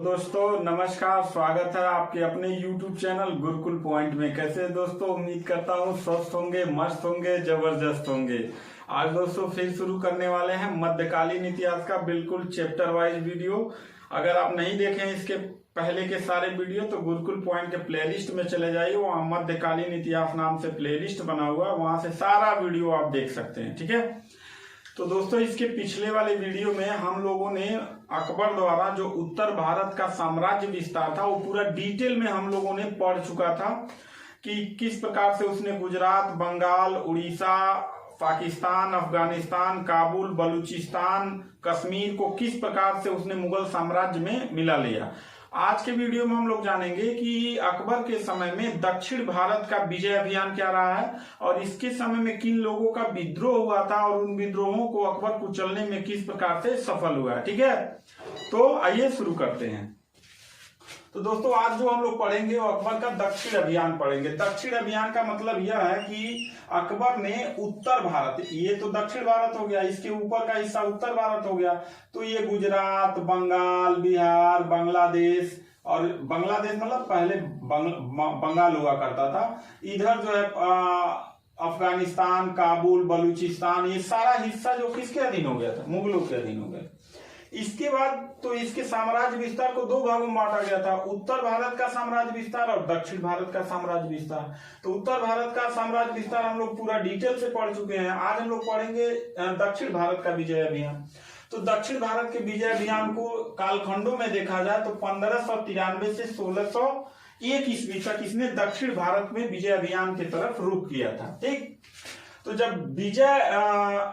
दोस्तों नमस्कार, स्वागत है आपके अपने YouTube चैनल गुरुकुल पॉइंट में। कैसे हैं दोस्तों? उम्मीद करता हूँ स्वस्थ होंगे, मस्त होंगे, जबरदस्त होंगे। आज दोस्तों फिर शुरू करने वाले हैं मध्यकालीन इतिहास का बिल्कुल चैप्टर वाइज वीडियो। अगर आप नहीं देखे हैं इसके पहले के सारे वीडियो तो गुरुकुल पॉइंट के प्लेलिस्ट में चले जाइए, वहाँ मध्यकालीन इतिहास नाम से प्लेलिस्ट बना हुआ है, वहां से सारा वीडियो आप देख सकते हैं। ठीक है, तो दोस्तों इसके पिछले वाले वीडियो में हम लोगों ने अकबर द्वारा जो उत्तर भारत का साम्राज्य विस्तार था वो पूरा डिटेल में हम लोगों ने पढ़ चुका था कि किस प्रकार से उसने गुजरात, बंगाल, उड़ीसा, पाकिस्तान, अफगानिस्तान, काबुल, बलूचिस्तान, कश्मीर को किस प्रकार से उसने मुगल साम्राज्य में मिला लिया। आज के वीडियो में हम लोग जानेंगे कि अकबर के समय में दक्षिण भारत का विजय अभियान क्या रहा है और इसके समय में किन लोगों का विद्रोह हुआ था और उन विद्रोहों को अकबर कुचलने में किस प्रकार से सफल हुआ है। ठीक है, तो आइए शुरू करते हैं। तो दोस्तों आज जो हम लोग पढ़ेंगे वो अकबर का दक्षिण अभियान पढ़ेंगे। दक्षिण अभियान का मतलब यह है कि अकबर ने उत्तर भारत, ये तो दक्षिण भारत हो गया, इसके ऊपर का हिस्सा उत्तर भारत हो गया, तो ये गुजरात, बंगाल, बिहार, बांग्लादेश, और बांग्लादेश मतलब पहले बंगाल हुआ करता था, इधर जो है अफगानिस्तान, काबुल, बलूचिस्तान, ये सारा हिस्सा जो किसके अधीन हो गया था? मुगलों के अधीन हो गया। इसके बाद तो इसके साम्राज्य विस्तार को दो भागों में बांटा गया था, उत्तर भारत का साम्राज्य विस्तार और दक्षिण भारत का साम्राज्य विस्तार। तो उत्तर भारत का साम्राज्य विस्तार हम लोग पूरा डिटेल से पढ़ चुके हैं। आज हम लोग पढ़ेंगे दक्षिण भारत का विजय अभियान। तो दक्षिण भारत के विजय अभियान को कालखंडों में देखा जाए तो 1593 से 1601 ईस्वी तक इसने दक्षिण भारत में विजय अभियान की तरफ रुख किया था। ठीक, तो जब विजय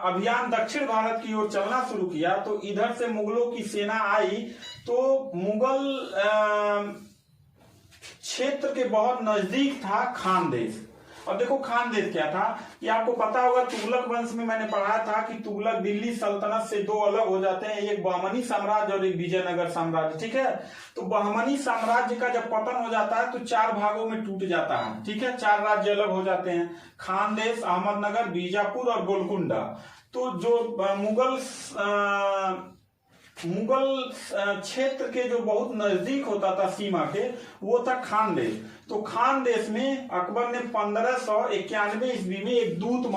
अभियान दक्षिण भारत की ओर चलना शुरू किया तो इधर से मुगलों की सेना आई तो मुगल क्षेत्र के बहुत नजदीक था खानदेश। और देखो खानदेश क्या था कि आपको पता होगा, तुगलक वंश में मैंने पढ़ा था कि तुगलक दिल्ली सल्तनत से दो अलग हो जाते हैं, एक बहमनी साम्राज्य और एक विजयनगर साम्राज्य। ठीक है, तो बहमनी साम्राज्य का जब पतन हो जाता है तो चार भागों में टूट जाता है। ठीक है, चार राज्य अलग हो जाते हैं, खानदेश, अहमदनगर, बीजापुर और गोलकुंडा। तो जो मुगल क्षेत्र के जो बहुत नजदीक होता था सीमा के, वो था खानदेश। तो खानदेश में अकबर ने 1591 ईस्वी में एक दूत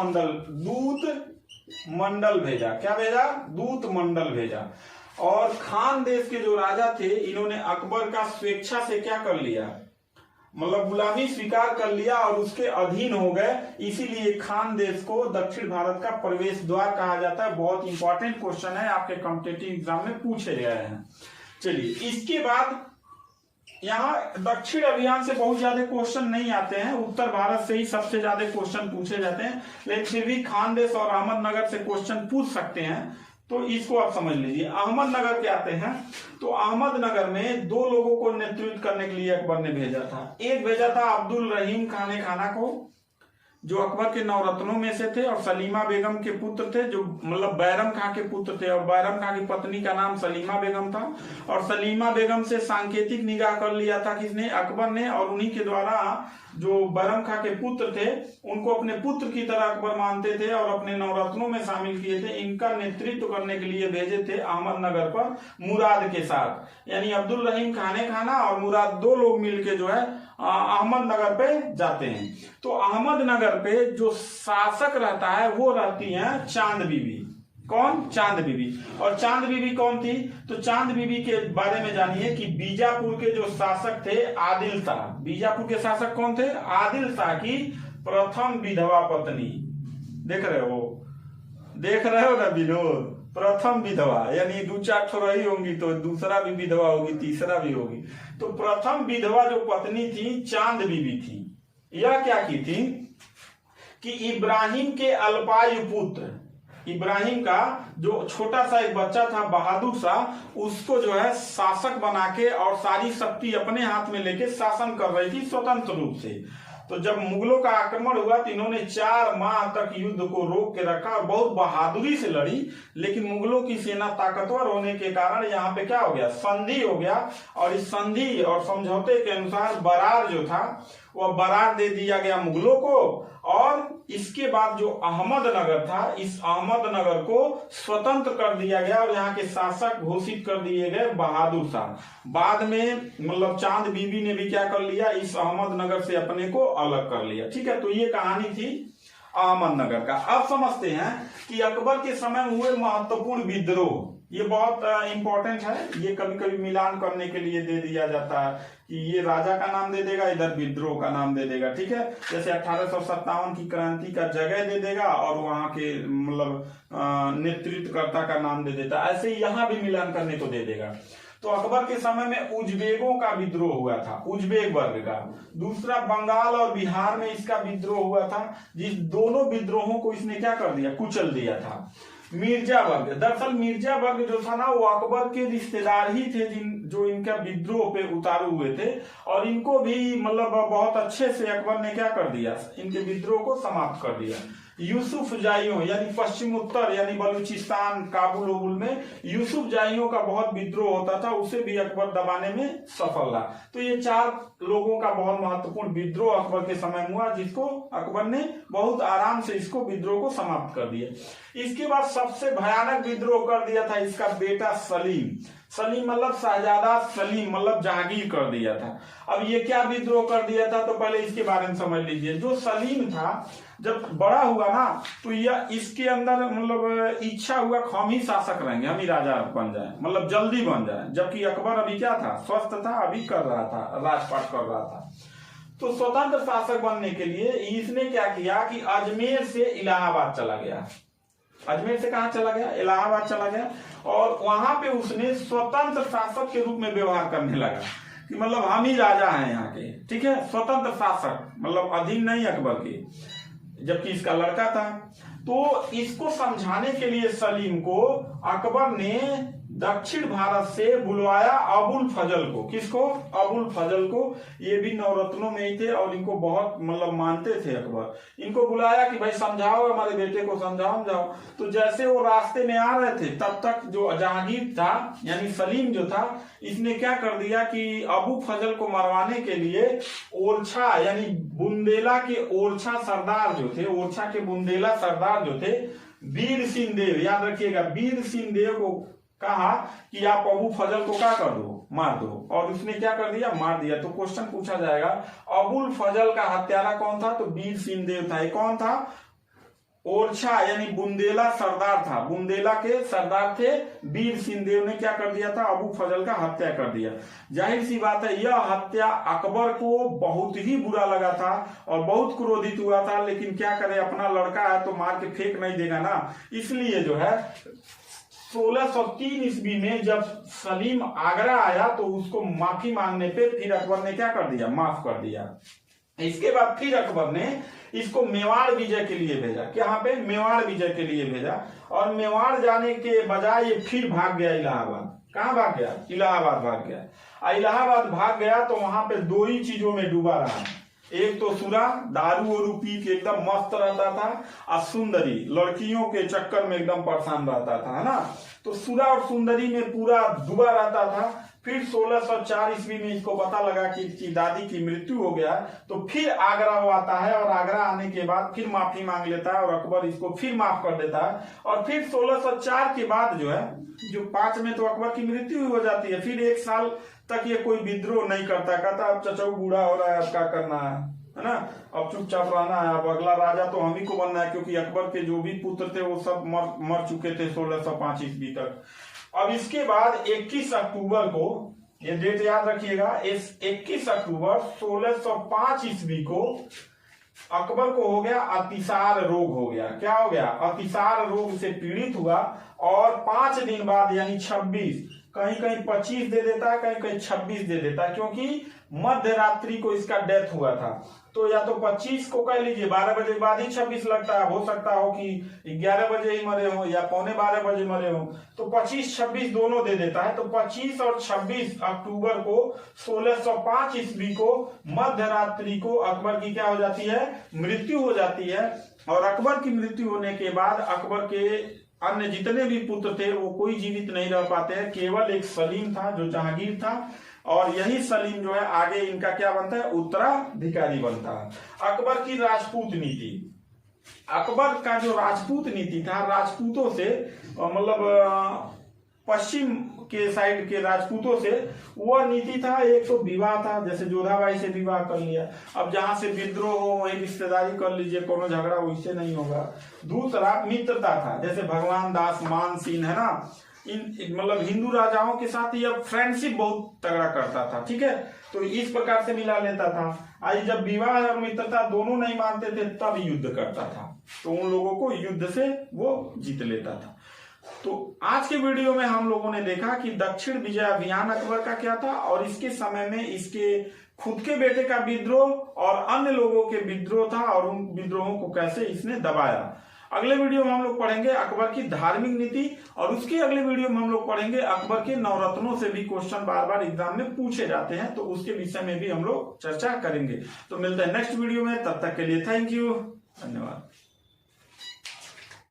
मंडल भेजा। क्या भेजा? दूत मंडल भेजा। और खानदेश के जो राजा थे इन्होंने अकबर का स्वेच्छा से क्या कर लिया, मतलब गुलामी स्वीकार कर लिया और उसके अधीन हो गए। इसीलिए खानदेश को दक्षिण भारत का प्रवेश द्वार कहा जाता है। बहुत इंपॉर्टेंट क्वेश्चन है, आपके कॉम्पिटिटिव एग्जाम में पूछे गए हैं। चलिए, इसके बाद यहाँ दक्षिण अभियान से बहुत ज्यादा क्वेश्चन नहीं आते हैं, उत्तर भारत से ही सबसे ज्यादा क्वेश्चन पूछे जाते हैं, लेकिन फिर भी खानदेश और अहमदनगर से क्वेश्चन पूछ सकते हैं। तो इसको आप समझ लीजिए। अहमदनगर के आते हैं तो अहमदनगर में दो लोगों को नेतृत्व करने के लिए अकबर ने भेजा था। एक भेजा था अब्दुल रहीम खाना को, जो अकबर के नवरत्नों में से थे, और सलीमा बेगम के पुत्र थे, जो मतलब बैरम खां के पुत्र थे, और बैरम खां की पत्नी का नाम सलीमा बेगम था। और सलीमा बेगम से सांकेतिक निकाह कर लिया था किसने? अकबर ने। और उन्हीं के द्वारा जो बैरम खां के पुत्र थे उनको अपने पुत्र की तरह अकबर मानते थे और अपने नवरत्नों में शामिल किए थे। इनका नेतृत्व करने के लिए भेजे थे अहमदनगर पर मुराद के साथ, यानी अब्दुल रहीम खाना और मुराद दो लोग मिलके जो है अहमदनगर पे जाते हैं। तो अहमदनगर पे जो शासक रहता है वो रहती है चांद बीबी। कौन? चांद बीबी। और चांद बीबी कौन थी? तो चांद बीबी के बारे में जानिए कि बीजापुर के जो शासक थे आदिल शाह, बीजापुर के शासक कौन थे? आदिल शाह की प्रथम विधवा पत्नी। देख रहे हो ना विनोद? प्रथम विधवा, यानी दो चार ठो रही होंगी तो दूसरा भी विधवा होगी, तीसरा भी होगी। तो प्रथम विधवा जो पत्नी थी चांद बीबी थी। यह क्या की थी कि इब्राहिम के अल्पायु पुत्र, इब्राहिम का जो छोटा सा एक बच्चा था बहादुर शाह, उसको जो है शासक बना के और सारी शक्ति अपने हाथ में लेके शासन कर रही थी स्वतंत्र रूप से। तो जब मुगलों का आक्रमण हुआ तो इन्होंने 4 माह तक युद्ध को रोक के रखा और बहुत बहादुरी से लड़ी, लेकिन मुगलों की सेना ताकतवर होने के कारण यहाँ पे क्या हो गया? संधि हो गया। और इस संधि और समझौते के अनुसार बरार जो था वह बरार दे दिया गया मुगलों को, और इसके बाद जो अहमदनगर था, इस अहमदनगर को स्वतंत्र कर दिया गया और यहाँ के शासक घोषित कर दिए गए बहादुर शाह। बाद में मतलब चांद बीबी ने भी क्या कर लिया, इस अहमदनगर से अपने को अलग कर लिया। ठीक है, तो ये कहानी थी अहमदनगर का। अब समझते हैं कि अकबर के समय हुए महत्वपूर्ण विद्रोह। ये बहुत इंपॉर्टेंट है, ये कभी कभी मिलान करने के लिए दे दिया जाता है कि ये राजा का नाम दे देगा, इधर विद्रोह का नाम दे देगा। ठीक है, जैसे 1857 की क्रांति का जगह दे देगा और वहां के मतलब नेतृत्वकर्ता का नाम दे देता, ऐसे ही यहाँ भी मिलान करने को दे देगा। तो अकबर के समय में उज्बेकों का विद्रोह हुआ था, उज्बेक वर्ग का। दूसरा बंगाल और बिहार में इसका विद्रोह हुआ था, जिस दोनों विद्रोहों को इसने क्या कर दिया, कुचल दिया था। मिर्जा वर्ग, दरअसल मिर्जा वर्ग जो था ना, वो अकबर के रिश्तेदार ही थे जो इनका विद्रोह पे उतारू हुए थे, और इनको भी मतलब बहुत अच्छे से अकबर ने क्या कर दिया, इनके विद्रोह को समाप्त कर दिया। यूसुफ जाइयों यानी पश्चिम उत्तर यानी बलूचिस्तान काबुल उबुल में यूसुफ जाइयों का बहुत विद्रोह होता था, उसे भी अकबर दबाने में सफल रहा। तो ये 4 लोगों का बहुत महत्वपूर्ण विद्रोह अकबर के समय में हुआ, जिसको अकबर ने बहुत आराम से इसको विद्रोह को समाप्त कर दिया। इसके बाद सबसे भयानक विद्रोह कर दिया था इसका बेटा सलीम। सलीम मतलब शहजादा सलीम मतलब जहांगीर कर दिया था। अब ये क्या विद्रोह कर दिया था, तो पहले इसके बारे में समझ लीजिए। जो सलीम था जब बड़ा हुआ ना, तो यह इसके अंदर मतलब इच्छा हुआ कि हम ही शासक रहेंगे, हम ही राजा बन जाए, मतलब जल्दी बन जाए। जबकि अकबर अभी क्या था, स्वस्थ था, अभी कर रहा था, राजपाट कर रहा था। तो स्वतंत्र शासक बनने के लिए इसने क्या किया कि अजमेर से इलाहाबाद चला गया। अजमेर से कहां चला गया, इलाहाबाद चला गया, और वहां पे उसने स्वतंत्र शासक के रूप में व्यवहार करने लगा कि मतलब हम ही राजा हैं यहाँ के। ठीक है, स्वतंत्र शासक मतलब अधीन नहीं अकबर के, जबकि इसका लड़का था। तो इसको समझाने के लिए सलीम को अकबर ने दक्षिण भारत से बुलवाया अबुल फजल को। किसको, अबुल फजल को। ये भी नवरत्नों में ही थे और इनको बहुत मतलब मानते थे अकबर। इनको बुलाया कि भाई समझाओ, हमारे बेटे को समझाओ। तो जैसे वो रास्ते में आ रहे थे, तब तक जो जहांगीर था यानी सलीम जो था, इसने क्या कर दिया कि अबू फजल को मरवाने के लिए ओरछा यानी बुंदेला के ओरछा सरदार जो थे, ओरछा के बुंदेला सरदार जो थे, वीर सिंह देव, याद रखिएगा, वीर सिंह देव को कहा कि आप अबू फजल को क्या कर दो, मार दो। और उसने क्या कर दिया, मार दिया। तो क्वेश्चन पूछा जाएगा अबुल फजल का हत्यारा कौन था, तो वीर सिंह देव था। ये कौन था, ओरछा यानी बुंदेला सरदार था, बुंदेला के सरदार थे। वीर सिंह देव ने क्या कर दिया था, अबू फजल का हत्या कर दिया। जाहिर सी बात है यह हत्या अकबर को बहुत ही बुरा लगा था और बहुत क्रोधित हुआ था, लेकिन क्या करे, अपना लड़का है तो मार के फेंक नहीं देगा ना। इसलिए जो है 1603 ईस्वी में जब सलीम आगरा आया तो उसको माफी मांगने पे फिर अकबर ने क्या कर दिया, माफ कर दिया। इसके बाद फिर अकबर ने इसको मेवाड़ विजय के लिए भेजा। यहाँ पे मेवाड़ विजय के लिए भेजा, और मेवाड़ जाने के बजाय ये फिर भाग गया इलाहाबाद। कहाँ भाग गया, इलाहाबाद भाग गया। इलाहाबाद भाग गया तो वहां पे 2 ही चीजों में डूबा रहा। एक तो सुरा, दारू और पी के एकदम मस्त रहता था, और सुंदरी, लड़कियों के चक्कर में एकदम परेशान रहता था, है ना। तो सुरा और सुंदरी में पूरा डूबा रहता था। फिर 1604 ईस्वी में इसको पता लगा कि इसकी दादी की मृत्यु हो गया, तो फिर आगरा वो आता है, और आगरा आने के बाद फिर माफी मांग लेता है और अकबर इसको फिर माफ कर देता है। और फिर 1604 के बाद जो है, जो 5 में तो अकबर की मृत्यु हो जाती है। फिर 1 साल तक ये कोई विद्रोह नहीं करता, कहता अब चचौ बूढ़ा हो रहा है, अब क्या करना है ना, अब चुपचाप रहना है, अब अगला राजा तो हम ही को बनना है, क्योंकि अकबर के जो भी पुत्र थे वो सब मर चुके थे 1605 ईस्वी तक। अब इसके बाद 21 अक्टूबर को, ये डेट याद रखिएगा, इस 21 अक्टूबर 1605 ईस्वी को अकबर को हो गया अतिसार रोग हो गया। क्या हो गया, अतिसार रोग से पीड़ित हुआ, और 5 दिन बाद यानी 26, कहीं कहीं 25 दे देता है, कहीं कहीं 26 दे देता है, क्योंकि मध्य रात्रि को इसका डेथ हुआ था। तो या तो 25 को कह लीजिए, 12 बजे बाद ही 26 लगता है, हो सकता हो कि 11 बजे ही मरे हो या 11:45 बजे मरे हो, तो 25-26 दोनों दे देता है। तो 25 और 26 अक्टूबर को 1605 ईस्वी को मध्य रात्रि को अकबर की क्या हो जाती है, मृत्यु हो जाती है। और अकबर की मृत्यु होने के बाद अकबर के अन्य जितने भी पुत्र थे वो कोई जीवित नहीं रह पाते हैं, केवल एक सलीम था जो जहांगीर था, और यही सलीम जो है आगे इनका क्या बनता है, उत्तराधिकारी बनता है। अकबर की राजपूत नीति, अकबर का जो राजपूत नीति था, राजपूतों से मतलब पश्चिम के साइड के राजपूतों से वह नीति था, एक तो विवाह था, जैसे जोधाबाई से विवाह कर लिया, अब जहां से विद्रोह हो वहीं रिश्तेदारी कर लीजिए, कोनो झगड़ा वैसे नहीं होगा। दूसरा मित्रता था, जैसे भगवान दास मानसिंह है ना, इन मतलब हिंदू राजाओं के साथ यह फ्रेंडशिप बहुत तगड़ा करता था, ठीक है, तो इस प्रकार से मिला लेता था। आज जब विवाह और मित्रता दोनों नहीं मानते थे तब युद्ध करता था, तो उन लोगों को युद्ध से वो जीत लेता था। तो आज के वीडियो में हम लोगों ने देखा कि दक्षिण विजय अभियान अकबर का क्या था और इसके समय में इसके खुद के बेटे का विद्रोह और अन्य लोगों के विद्रोह था और उन विद्रोहों को कैसे इसने दबाया। अगले वीडियो में हम लोग पढ़ेंगे अकबर की धार्मिक नीति और उसके अगले वीडियो में हम लोग पढ़ेंगे अकबर के नवरत्नों से भी क्वेश्चन बार बार एग्जाम में पूछे जाते हैं, तो उसके विषय में भी हम लोग चर्चा करेंगे। तो मिलते हैं नेक्स्ट वीडियो में, तब तक के लिए थैंक यू, धन्यवाद।